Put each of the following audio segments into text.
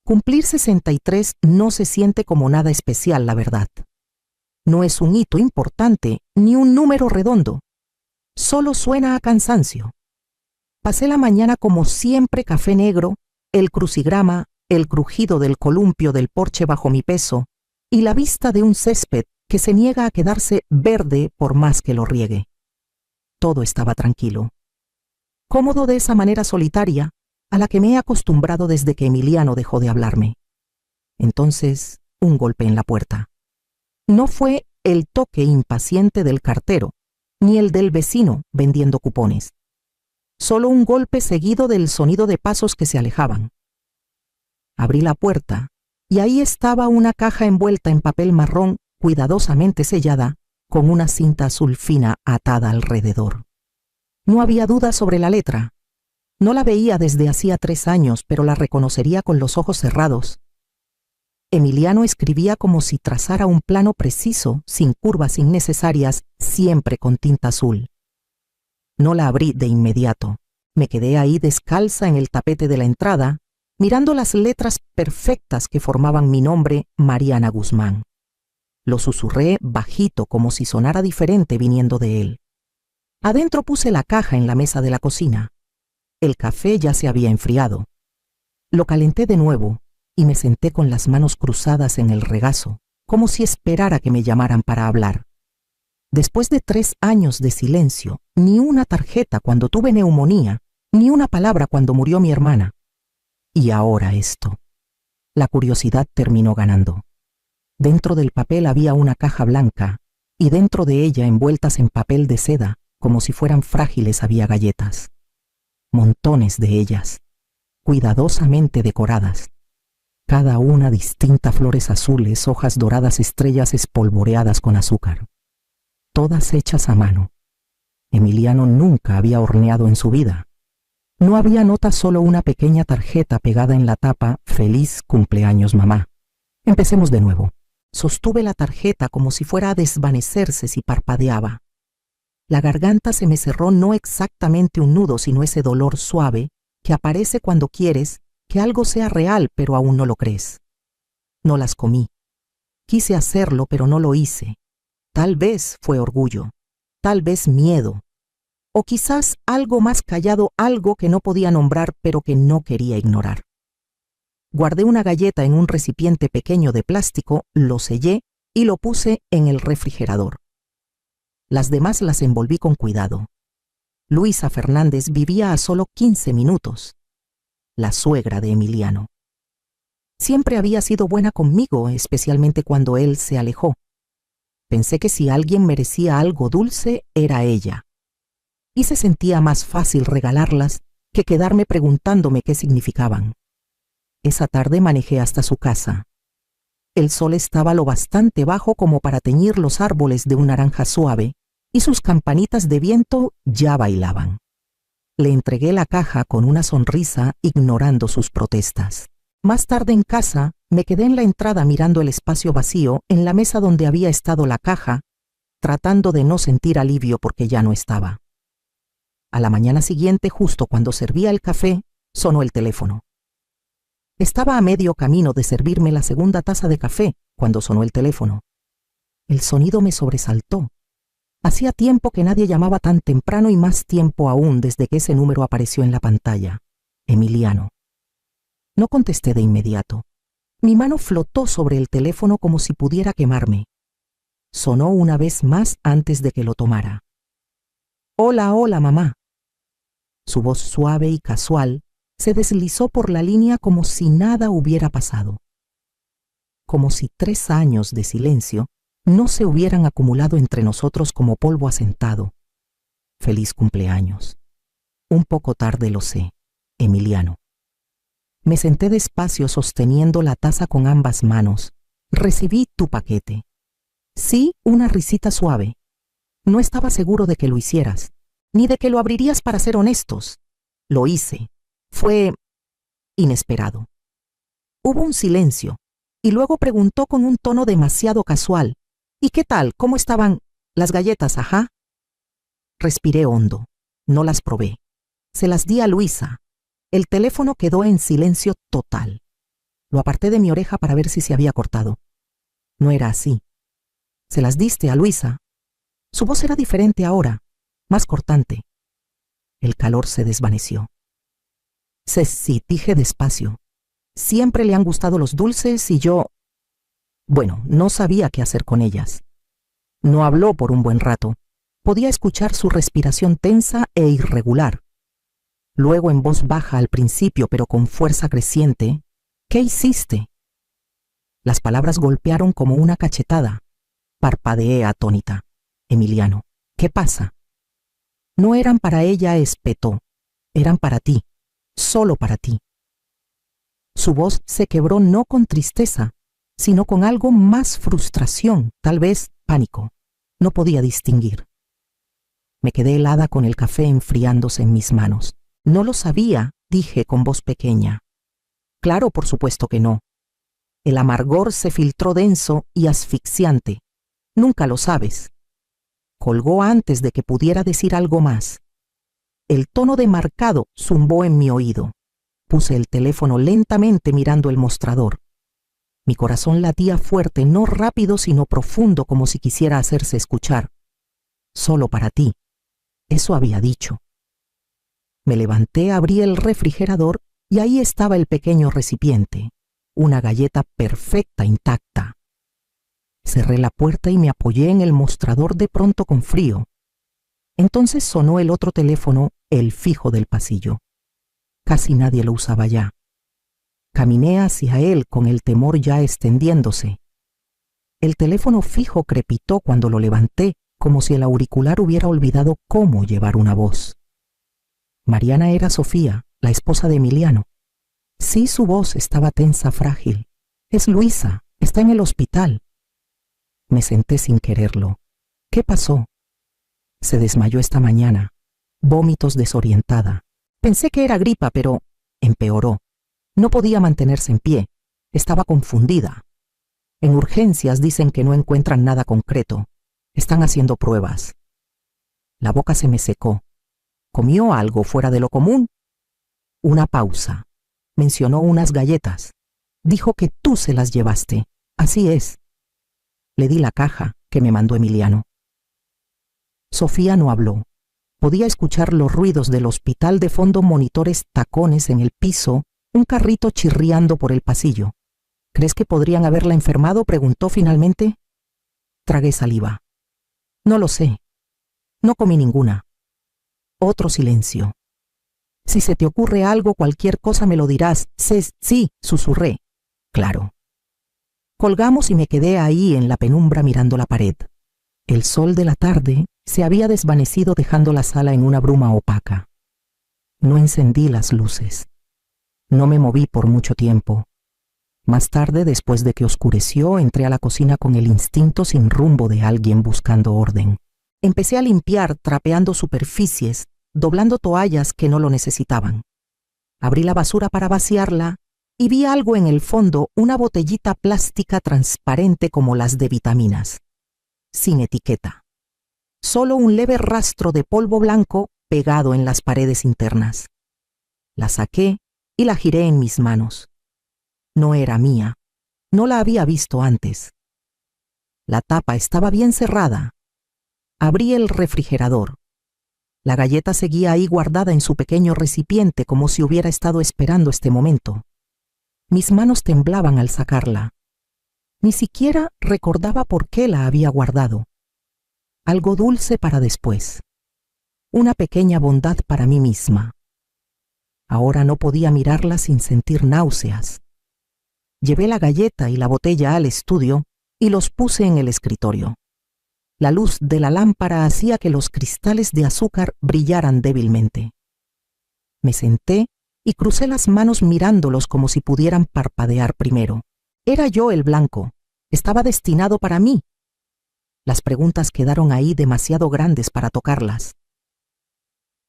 Cumplir 63 no se siente como nada especial, la verdad. No es un hito importante ni un número redondo. Solo suena a cansancio. Pasé la mañana como siempre, café negro, el crucigrama, el crujido del columpio del porche bajo mi peso y la vista de un césped que se niega a quedarse verde por más que lo riegue. Todo estaba tranquilo. Cómodo de esa manera solitaria a la que me he acostumbrado desde que Emiliano dejó de hablarme. Entonces, un golpe en la puerta. No fue el toque impaciente del cartero, ni el del vecino vendiendo cupones. Solo un golpe seguido del sonido de pasos que se alejaban. Abrí la puerta y ahí estaba una caja envuelta en papel marrón cuidadosamente sellada con una cinta azul fina atada alrededor. No había duda sobre la letra. No la veía desde hacía 3 años, pero la reconocería con los ojos cerrados. Emiliano escribía como si trazara un plano preciso, sin curvas innecesarias, siempre con tinta azul. No la abrí de inmediato. Me quedé ahí descalza en el tapete de la entrada, mirando las letras perfectas que formaban mi nombre, Mariana Guzmán. Lo susurré bajito como si sonara diferente viniendo de él. Adentro puse la caja en la mesa de la cocina. El café ya se había enfriado. Lo calenté de nuevo y me senté con las manos cruzadas en el regazo, como si esperara que me llamaran para hablar. Después de 3 años de silencio, ni una tarjeta cuando tuve neumonía, ni una palabra cuando murió mi hermana. Y ahora esto. La curiosidad terminó ganando. Dentro del papel había una caja blanca, y dentro de ella, envueltas en papel de seda, como si fueran frágiles, había galletas. Montones de ellas, cuidadosamente decoradas. Cada una distinta, flores azules, hojas doradas, estrellas espolvoreadas con azúcar. Todas hechas a mano. Emiliano nunca había horneado en su vida. No había nota, solo una pequeña tarjeta pegada en la tapa: «Feliz cumpleaños, mamá». Empecemos de nuevo. Sostuve la tarjeta como si fuera a desvanecerse si parpadeaba. La garganta se me cerró, no exactamente un nudo, sino ese dolor suave que aparece cuando quieres que algo sea real, pero aún no lo crees. No las comí. Quise hacerlo, pero no lo hice. Tal vez fue orgullo, tal vez miedo, o quizás algo más callado, algo que no podía nombrar, pero que no quería ignorar. Guardé una galleta en un recipiente pequeño de plástico, lo sellé y lo puse en el refrigerador. Las demás las envolví con cuidado. Luisa Fernández vivía a solo 15 minutos. La suegra de Emiliano. Siempre había sido buena conmigo, especialmente cuando él se alejó. Pensé que si alguien merecía algo dulce, era ella. Y se sentía más fácil regalarlas que quedarme preguntándome qué significaban. Esa tarde manejé hasta su casa. El sol estaba lo bastante bajo como para teñir los árboles de un naranja suave, y sus campanitas de viento ya bailaban. Le entregué la caja con una sonrisa, ignorando sus protestas. Más tarde en casa, me quedé en la entrada mirando el espacio vacío en la mesa donde había estado la caja, tratando de no sentir alivio porque ya no estaba. A la mañana siguiente, justo cuando servía el café, sonó el teléfono. Estaba a medio camino de servirme la segunda taza de café cuando sonó el teléfono. El sonido me sobresaltó. Hacía tiempo que nadie llamaba tan temprano, y más tiempo aún desde que ese número apareció en la pantalla. Emiliano. No contesté de inmediato. Mi mano flotó sobre el teléfono como si pudiera quemarme. Sonó una vez más antes de que lo tomara. «Hola, hola, mamá». Su voz suave y casual se deslizó por la línea como si nada hubiera pasado. Como si 3 años de silencio no se hubieran acumulado entre nosotros como polvo asentado. «Feliz cumpleaños». Un poco tarde, lo sé. Emiliano. Me senté despacio sosteniendo la taza con ambas manos. «Recibí tu paquete». Sí, una risita suave. «No estaba seguro de que lo hicieras, ni de que lo abrirías, para ser honestos». Lo hice. Fue inesperado. Hubo un silencio, y luego preguntó con un tono demasiado casual: «¿Y qué tal? ¿Cómo estaban las galletas, ajá?» Respiré hondo. No las probé. Se las di a Luisa. El teléfono quedó en silencio total. Lo aparté de mi oreja para ver si se había cortado. No era así. ¿Se las diste a Luisa? Su voz era diferente ahora, más cortante. El calor se desvaneció. Sí, dije despacio. Siempre le han gustado los dulces y yo... Bueno, no sabía qué hacer con ellas. No habló por un buen rato. Podía escuchar su respiración tensa e irregular. Luego en voz baja al principio, pero con fuerza creciente, ¿qué hiciste? Las palabras golpearon como una cachetada. Parpadeé atónita. Emiliano, ¿qué pasa? No eran para ella, espetó. Eran para ti, solo para ti. Su voz se quebró no con tristeza, sino con algo más frustración, tal vez pánico. No podía distinguir. Me quedé helada con el café enfriándose en mis manos. No lo sabía, dije con voz pequeña. Claro, por supuesto que no. El amargor se filtró denso y asfixiante. Nunca lo sabes. Colgó antes de que pudiera decir algo más. El tono de marcado zumbó en mi oído. Puse el teléfono lentamente mirando el mostrador. Mi corazón latía fuerte, no rápido sino profundo, como si quisiera hacerse escuchar. Solo para ti. Eso había dicho. Me levanté, abrí el refrigerador y ahí estaba el pequeño recipiente, una galleta perfecta, intacta. Cerré la puerta y me apoyé en el mostrador de pronto con frío. Entonces sonó el otro teléfono, el fijo del pasillo. Casi nadie lo usaba ya. Caminé hacia él con el temor ya extendiéndose. El teléfono fijo crepitó cuando lo levanté, como si el auricular hubiera olvidado cómo llevar una voz. Mariana era Sofía, la esposa de Emiliano. Sí, su voz estaba tensa, frágil. Es Luisa, está en el hospital. Me senté sin quererlo. ¿Qué pasó? Se desmayó esta mañana. Vómitos, desorientada. Pensé que era gripa, pero empeoró. No podía mantenerse en pie. Estaba confundida. En urgencias dicen que no encuentran nada concreto. Están haciendo pruebas. La boca se me secó. ¿Comió algo fuera de lo común? Una pausa. Mencionó unas galletas. Dijo que tú se las llevaste. Así es. Le di la caja que me mandó Emiliano. Sofía no habló. Podía escuchar los ruidos del hospital de fondo, monitores, tacones en el piso, un carrito chirriando por el pasillo. ¿Crees que podrían haberla enfermado?, preguntó finalmente. Tragué saliva. No lo sé. No comí ninguna. Otro silencio. Si se te ocurre algo, cualquier cosa me lo dirás. Sí, susurré. Claro. Colgamos y me quedé ahí en la penumbra mirando la pared. El sol de la tarde se había desvanecido dejando la sala en una bruma opaca. No encendí las luces. No me moví por mucho tiempo. Más tarde, después de que oscureció, entré a la cocina con el instinto sin rumbo de alguien buscando orden. Empecé a limpiar, trapeando superficies, doblando toallas que no lo necesitaban. Abrí la basura para vaciarla y vi algo en el fondo, una botellita plástica transparente como las de vitaminas, sin etiqueta. Solo un leve rastro de polvo blanco pegado en las paredes internas. La saqué y la giré en mis manos. No era mía. No la había visto antes. La tapa estaba bien cerrada. Abrí el refrigerador. La galleta seguía ahí guardada en su pequeño recipiente como si hubiera estado esperando este momento. Mis manos temblaban al sacarla. Ni siquiera recordaba por qué la había guardado. Algo dulce para después. Una pequeña bondad para mí misma. Ahora no podía mirarla sin sentir náuseas. Llevé la galleta y la botella al estudio y los puse en el escritorio. La luz de la lámpara hacía que los cristales de azúcar brillaran débilmente. Me senté y crucé las manos mirándolos como si pudieran parpadear primero. Era yo el blanco. Estaba destinado para mí. Las preguntas quedaron ahí demasiado grandes para tocarlas.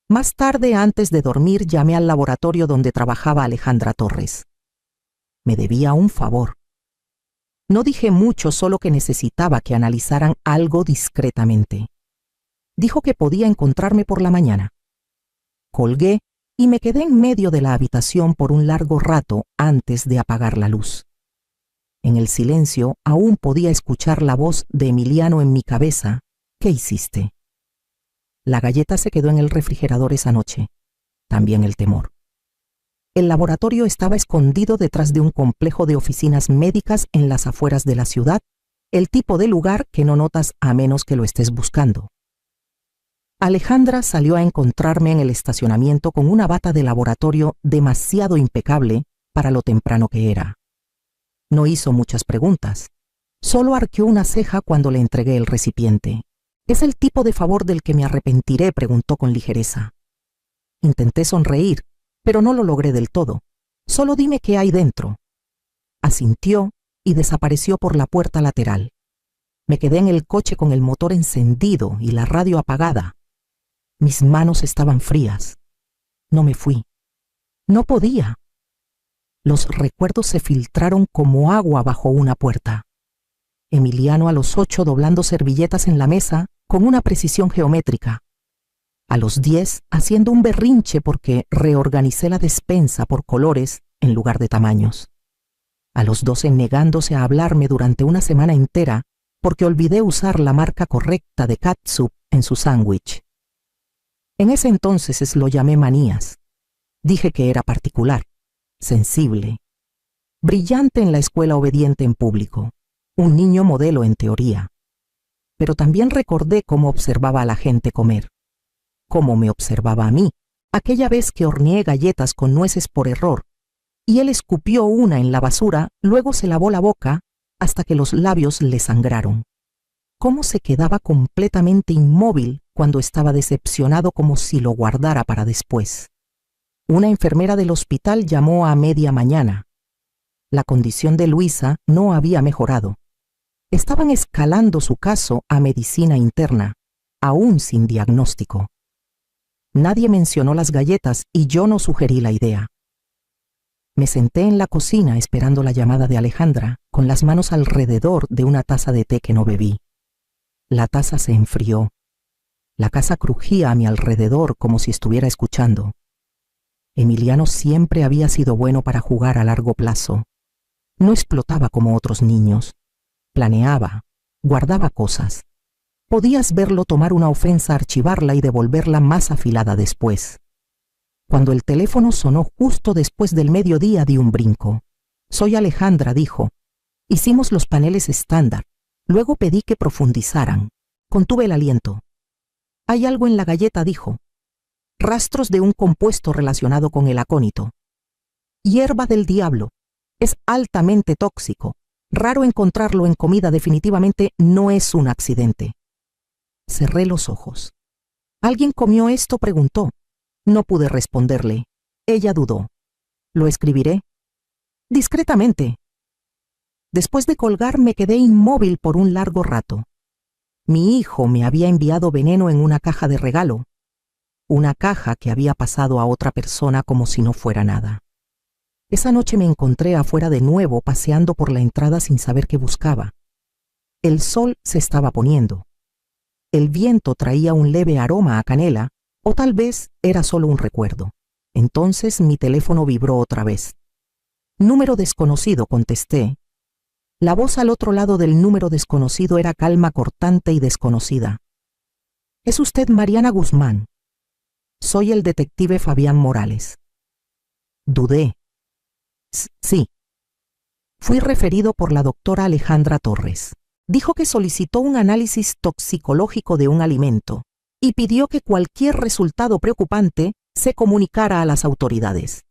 Más tarde, antes de dormir, llamé al laboratorio donde trabajaba Alejandra Torres. Me debía un favor. No dije mucho, solo que necesitaba que analizaran algo discretamente. Dijo que podía encontrarme por la mañana. Colgué y me quedé en medio de la habitación por un largo rato antes de apagar la luz. En el silencio aún podía escuchar la voz de Emiliano en mi cabeza. ¿Qué hiciste? La galleta se quedó en el refrigerador esa noche. También el temor. El laboratorio estaba escondido detrás de un complejo de oficinas médicas en las afueras de la ciudad, el tipo de lugar que no notas a menos que lo estés buscando. Alejandra salió a encontrarme en el estacionamiento con una bata de laboratorio demasiado impecable para lo temprano que era. No hizo muchas preguntas. Solo arqueó una ceja cuando le entregué el recipiente. «¿Es el tipo de favor del que me arrepentiré?», preguntó con ligereza. Intenté sonreír, pero no lo logré del todo. «Solo dime qué hay dentro». Asintió y desapareció por la puerta lateral. Me quedé en el coche con el motor encendido y la radio apagada. Mis manos estaban frías. No me fui. No podía. Los recuerdos se filtraron como agua bajo una puerta. Emiliano a los 8 doblando servilletas en la mesa con una precisión geométrica. A los 10 haciendo un berrinche porque reorganicé la despensa por colores en lugar de tamaños. A los 12 negándose a hablarme durante una semana entera porque olvidé usar la marca correcta de catsup en su sándwich. En ese entonces lo llamé manías. Dije que era particular, sensible, brillante en la escuela, obediente en público, un niño modelo en teoría. Pero también recordé cómo observaba a la gente comer, cómo me observaba a mí, aquella vez que horneé galletas con nueces por error, y él escupió una en la basura, luego se lavó la boca hasta que los labios le sangraron. Cómo se quedaba completamente inmóvil cuando estaba decepcionado, como si lo guardara para después. Una enfermera del hospital llamó a media mañana. La condición de Luisa no había mejorado. Estaban escalando su caso a medicina interna, aún sin diagnóstico. Nadie mencionó las galletas y yo no sugerí la idea. Me senté en la cocina esperando la llamada de Alejandra, con las manos alrededor de una taza de té que no bebí. La taza se enfrió. La casa crujía a mi alrededor como si estuviera escuchando. Emiliano siempre había sido bueno para jugar a largo plazo. No explotaba como otros niños. Planeaba, guardaba cosas. Podías verlo tomar una ofensa, archivarla y devolverla más afilada después. Cuando el teléfono sonó justo después del mediodía, di un brinco. «Soy Alejandra», dijo. Hicimos los paneles estándar. Luego pedí que profundizaran. Contuve el aliento. «Hay algo en la galleta», dijo. «Rastros de un compuesto relacionado con el acónito. Hierba del diablo. Es altamente tóxico. Raro encontrarlo en comida, definitivamente no es un accidente». Cerré los ojos. «¿Alguien comió esto?», preguntó. No pude responderle. Ella dudó. «¿Lo escribiré?» «Discretamente». Después de colgar me quedé inmóvil por un largo rato. Mi hijo me había enviado veneno en una caja de regalo. Una caja que había pasado a otra persona como si no fuera nada. Esa noche me encontré afuera de nuevo, paseando por la entrada sin saber qué buscaba. El sol se estaba poniendo. El viento traía un leve aroma a canela, o tal vez era solo un recuerdo. Entonces mi teléfono vibró otra vez. «Número desconocido», contesté. La voz al otro lado del número desconocido era calma, cortante y desconocida. «¿Es usted Mariana Guzmán?» «Soy el detective Fabián Morales». Dudé. «Sí». Fui referido por la doctora Alejandra Torres. Dijo que solicitó un análisis toxicológico de un alimento y pidió que cualquier resultado preocupante se comunicara a las autoridades.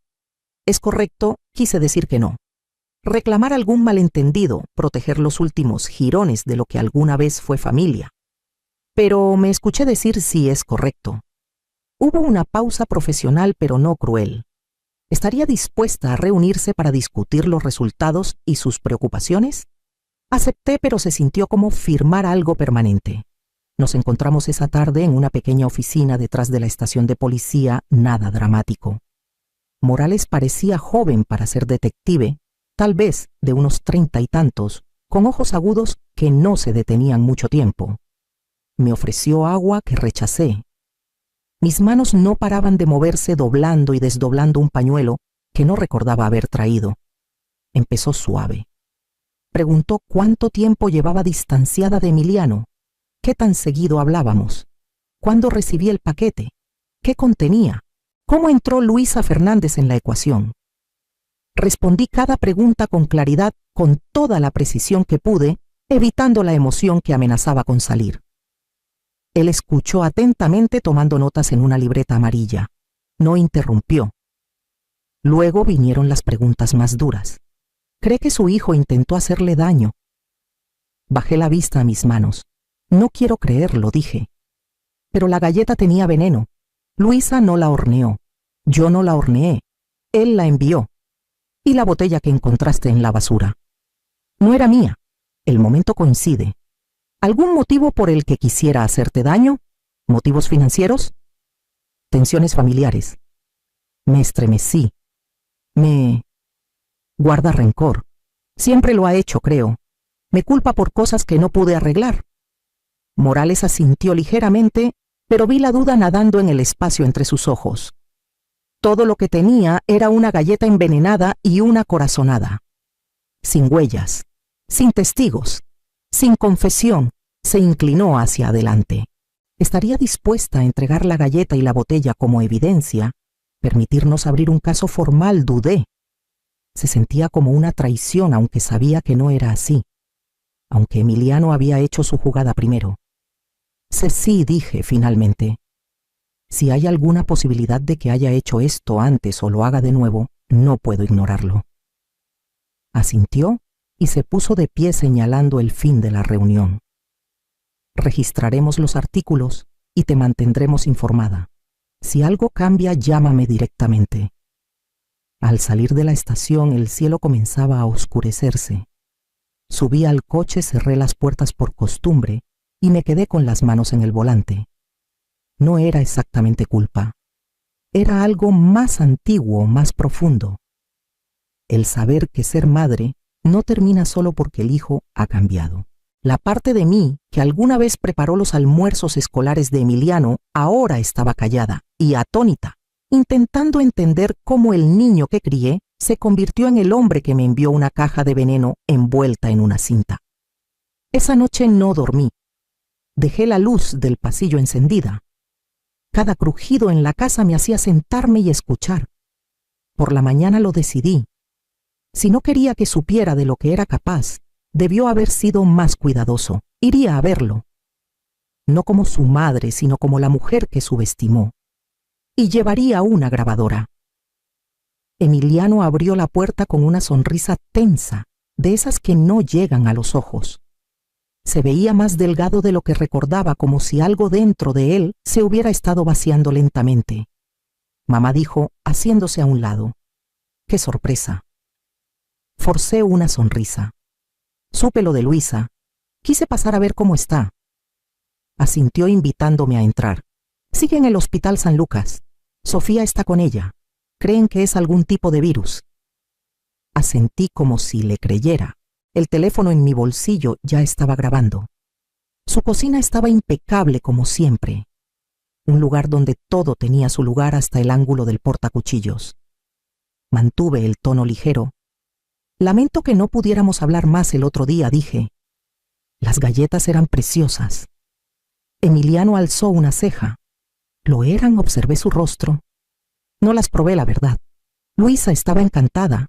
«¿Es correcto?», quise decir que no. Reclamar algún malentendido, proteger los últimos jirones de lo que alguna vez fue familia. Pero me escuché decir «sí, es correcto». Hubo una pausa profesional, pero no cruel. ¿Estaría dispuesta a reunirse para discutir los resultados y sus preocupaciones? Acepté, pero se sintió como firmar algo permanente. Nos encontramos esa tarde en una pequeña oficina detrás de la estación de policía, nada dramático. Morales parecía joven para ser detective, tal vez de unos 30 y tantos, con ojos agudos que no se detenían mucho tiempo. Me ofreció agua que rechacé. Mis manos no paraban de moverse doblando y desdoblando un pañuelo que no recordaba haber traído. Empezó suave. Preguntó cuánto tiempo llevaba distanciada de Emiliano, qué tan seguido hablábamos, cuándo recibí el paquete, qué contenía, cómo entró Luisa Fernández en la ecuación. Respondí cada pregunta con claridad, con toda la precisión que pude, evitando la emoción que amenazaba con salir. Él escuchó atentamente tomando notas en una libreta amarilla. No interrumpió. Luego vinieron las preguntas más duras. ¿Cree que su hijo intentó hacerle daño? Bajé la vista a mis manos. No quiero creerlo, dije. Pero la galleta tenía veneno. Luisa no la horneó. Yo no la horneé. Él la envió. Y la botella que encontraste en la basura. No era mía. El momento coincide. ¿Algún motivo por el que quisiera hacerte daño? ¿Motivos financieros? ¿Tensiones familiares? Me estremecí. Guarda rencor. Siempre lo ha hecho, creo. Me culpa por cosas que no pude arreglar. Morales asintió ligeramente, pero vi la duda nadando en el espacio entre sus ojos. Todo lo que tenía era una galleta envenenada y una corazonada. Sin huellas, sin testigos, sin confesión, se inclinó hacia adelante. ¿Estaría dispuesta a entregar la galleta y la botella como evidencia? ¿Permitirnos abrir un caso formal? Dudé. Se sentía como una traición, aunque sabía que no era así. Aunque Emiliano había hecho su jugada primero. Sí, dije finalmente. Si hay alguna posibilidad de que haya hecho esto antes o lo haga de nuevo, no puedo ignorarlo. Asintió y se puso de pie señalando el fin de la reunión. Registraremos los artículos y te mantendremos informada. Si algo cambia, llámame directamente. Al salir de la estación, el cielo comenzaba a oscurecerse. Subí al coche, cerré las puertas por costumbre y me quedé con las manos en el volante. No era exactamente culpa. Era algo más antiguo, más profundo. El saber que ser madre no termina solo porque el hijo ha cambiado. La parte de mí que alguna vez preparó los almuerzos escolares de Emiliano ahora estaba callada y atónita, intentando entender cómo el niño que crié se convirtió en el hombre que me envió una caja de veneno envuelta en una cinta. Esa noche no dormí. Dejé la luz del pasillo encendida. Cada crujido en la casa me hacía sentarme y escuchar. Por la mañana lo decidí. Si no quería que supiera de lo que era capaz, debió haber sido más cuidadoso. Iría a verlo. No como su madre, sino como la mujer que subestimó. Y llevaría una grabadora. Emiliano abrió la puerta con una sonrisa tensa, de esas que no llegan a los ojos. Se veía más delgado de lo que recordaba, como si algo dentro de él se hubiera estado vaciando lentamente. Mamá dijo, haciéndose a un lado. ¡Qué sorpresa! Forcé una sonrisa. Supe lo de Luisa. Quise pasar a ver cómo está. Asintió invitándome a entrar. Sigue en el Hospital San Lucas. Sofía está con ella. Creen que es algún tipo de virus. Asentí como si le creyera. El teléfono en mi bolsillo ya estaba grabando. Su cocina estaba impecable como siempre. Un lugar donde todo tenía su lugar hasta el ángulo del portacuchillos. Mantuve el tono ligero. Lamento que no pudiéramos hablar más el otro día, dije. Las galletas eran preciosas. Emiliano alzó una ceja. ¿Lo eran? Observé su rostro. No las probé, la verdad. Luisa estaba encantada.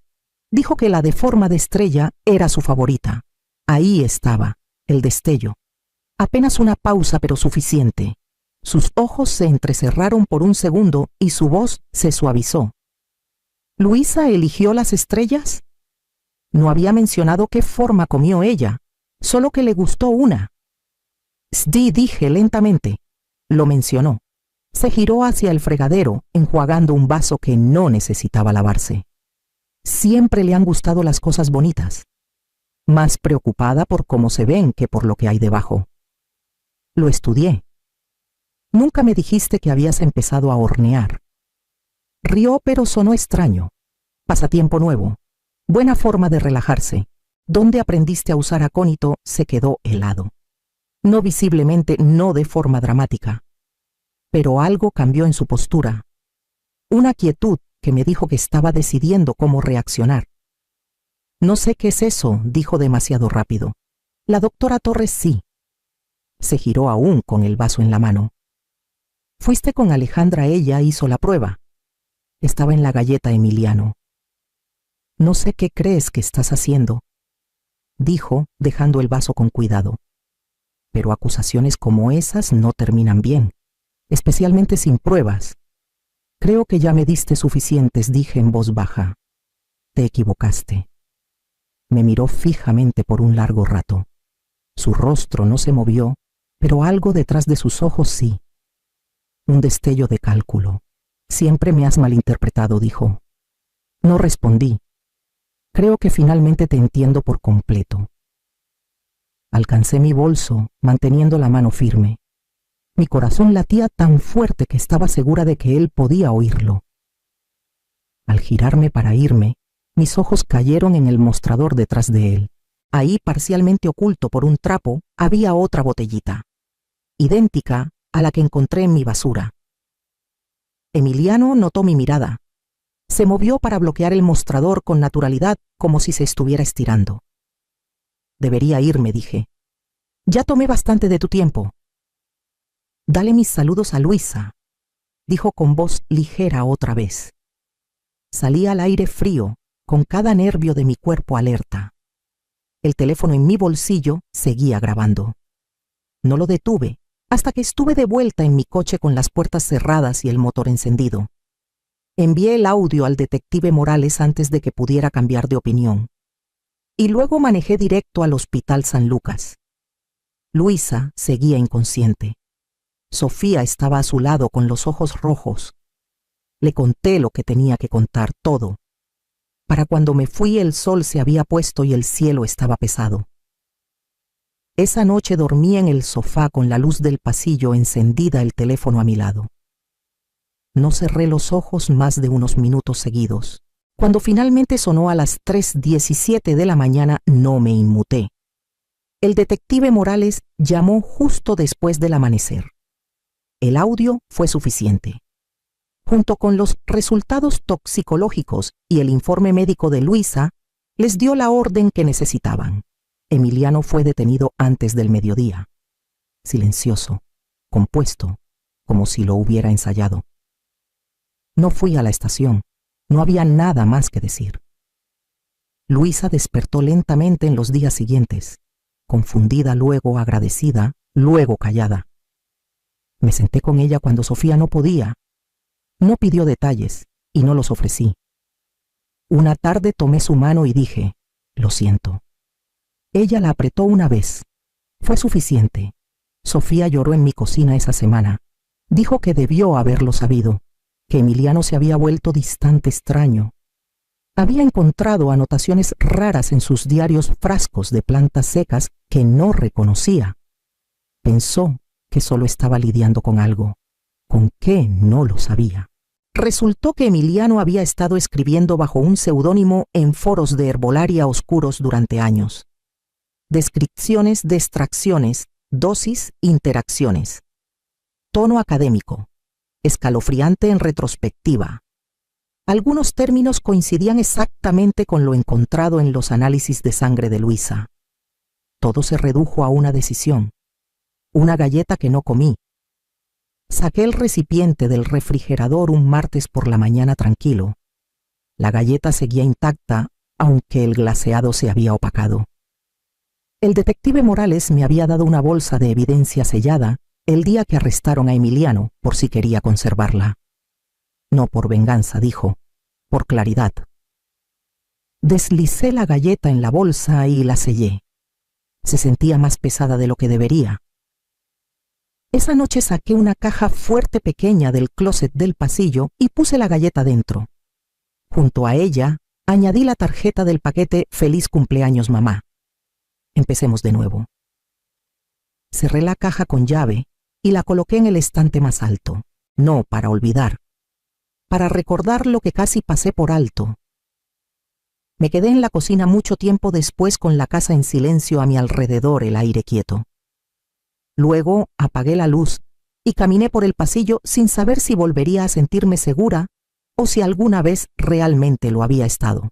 Dijo que la de forma de estrella era su favorita. Ahí estaba, el destello. Apenas una pausa, pero suficiente. Sus ojos se entrecerraron por un segundo y su voz se suavizó. ¿Luisa eligió las estrellas? No había mencionado qué forma comió ella, solo que le gustó una. Sí, dije lentamente. Lo mencionó. Se giró hacia el fregadero, enjuagando un vaso que no necesitaba lavarse. Siempre le han gustado las cosas bonitas. Más preocupada por cómo se ven que por lo que hay debajo. Lo estudié. Nunca me dijiste que habías empezado a hornear. Rió, pero sonó extraño. Pasatiempo nuevo. Buena forma de relajarse. ¿Dónde aprendiste a usar acónito? Se quedó helado. No visiblemente, no de forma dramática. pero algo cambió en su postura. Una quietud que me dijo que estaba decidiendo cómo reaccionar. No sé qué es eso, dijo demasiado rápido. La doctora Torres sí. Se giró aún con el vaso en la mano. Fuiste con Alejandra, ella hizo la prueba. Estaba en la galleta, Emiliano. No sé qué crees que estás haciendo, dijo, dejando el vaso con cuidado. Pero acusaciones como esas no terminan bien, especialmente sin pruebas. Creo que ya me diste suficientes, dije en voz baja. Te equivocaste. Me miró fijamente por un largo rato. Su rostro no se movió, pero algo detrás de sus ojos sí. Un destello de cálculo. Siempre me has malinterpretado, dijo. No respondí. Creo que finalmente te entiendo por completo. Alcancé mi bolso, manteniendo la mano firme. Mi corazón latía tan fuerte que estaba segura de que él podía oírlo. Al girarme para irme, mis ojos cayeron en el mostrador detrás de él. Ahí, parcialmente oculto por un trapo, había otra botellita, idéntica a la que encontré en mi basura. Emiliano notó mi mirada. Se movió para bloquear el mostrador con naturalidad, como si se estuviera estirando. Debería irme, dije. Ya tomé bastante de tu tiempo. Dale mis saludos a Luisa, dijo con voz ligera otra vez. Salí al aire frío, con cada nervio de mi cuerpo alerta. El teléfono en mi bolsillo seguía grabando. No lo detuve hasta que estuve de vuelta en mi coche con las puertas cerradas y el motor encendido. Envié el audio al detective Morales antes de que pudiera cambiar de opinión. Y luego manejé directo al Hospital San Lucas. Luisa seguía inconsciente. Sofía estaba a su lado con los ojos rojos. Le conté lo que tenía que contar, todo. Para cuando me fui el sol se había puesto y el cielo estaba pesado. Esa noche dormí en el sofá con la luz del pasillo encendida, el teléfono a mi lado. No cerré los ojos más de unos minutos seguidos. Cuando finalmente sonó a las 3:17 de la mañana, no me inmuté. El detective Morales llamó justo después del amanecer. El audio fue suficiente. Junto con los resultados toxicológicos y el informe médico de Luisa, les dio la orden que necesitaban. Emiliano fue detenido antes del mediodía. Silencioso, compuesto, como si lo hubiera ensayado. No fui a la estación. No había nada más que decir. Luisa despertó lentamente en los días siguientes, confundida, luego agradecida, luego callada. Me senté con ella cuando Sofía no podía. No pidió detalles y no los ofrecí. Una tarde tomé su mano y dije, lo siento. Ella la apretó una vez. Fue suficiente. Sofía lloró en mi cocina esa semana. Dijo que debió haberlo sabido, que Emiliano se había vuelto distante, extraño. Había encontrado anotaciones raras en sus diarios, frascos de plantas secas que no reconocía. Pensó que solo estaba lidiando con algo. ¿Con qué? No lo sabía. Resultó que Emiliano había estado escribiendo bajo un seudónimo en foros de herbolaria oscuros durante años. Descripciones de extracciones, dosis, interacciones. Tono académico. Escalofriante en retrospectiva. Algunos términos coincidían exactamente con lo encontrado en los análisis de sangre de Luisa. Todo se redujo a una decisión. Una galleta que no comí. Saqué el recipiente del refrigerador un martes por la mañana tranquilo. La galleta seguía intacta, aunque el glaseado se había opacado. El detective Morales me había dado una bolsa de evidencia sellada el día que arrestaron a Emiliano, por si quería conservarla. No por venganza, dijo, por claridad. Deslicé la galleta en la bolsa y la sellé. Se sentía más pesada de lo que debería. Esa noche saqué una caja fuerte pequeña del closet del pasillo y puse la galleta dentro. Junto a ella, añadí la tarjeta del paquete Feliz cumpleaños, mamá. Empecemos de nuevo. Cerré la caja con llave y la coloqué en el estante más alto. No para olvidar, para recordar lo que casi pasé por alto. Me quedé en la cocina mucho tiempo después con la casa en silencio a mi alrededor, el aire quieto. Luego apagué la luz y caminé por el pasillo sin saber si volvería a sentirme segura o si alguna vez realmente lo había estado.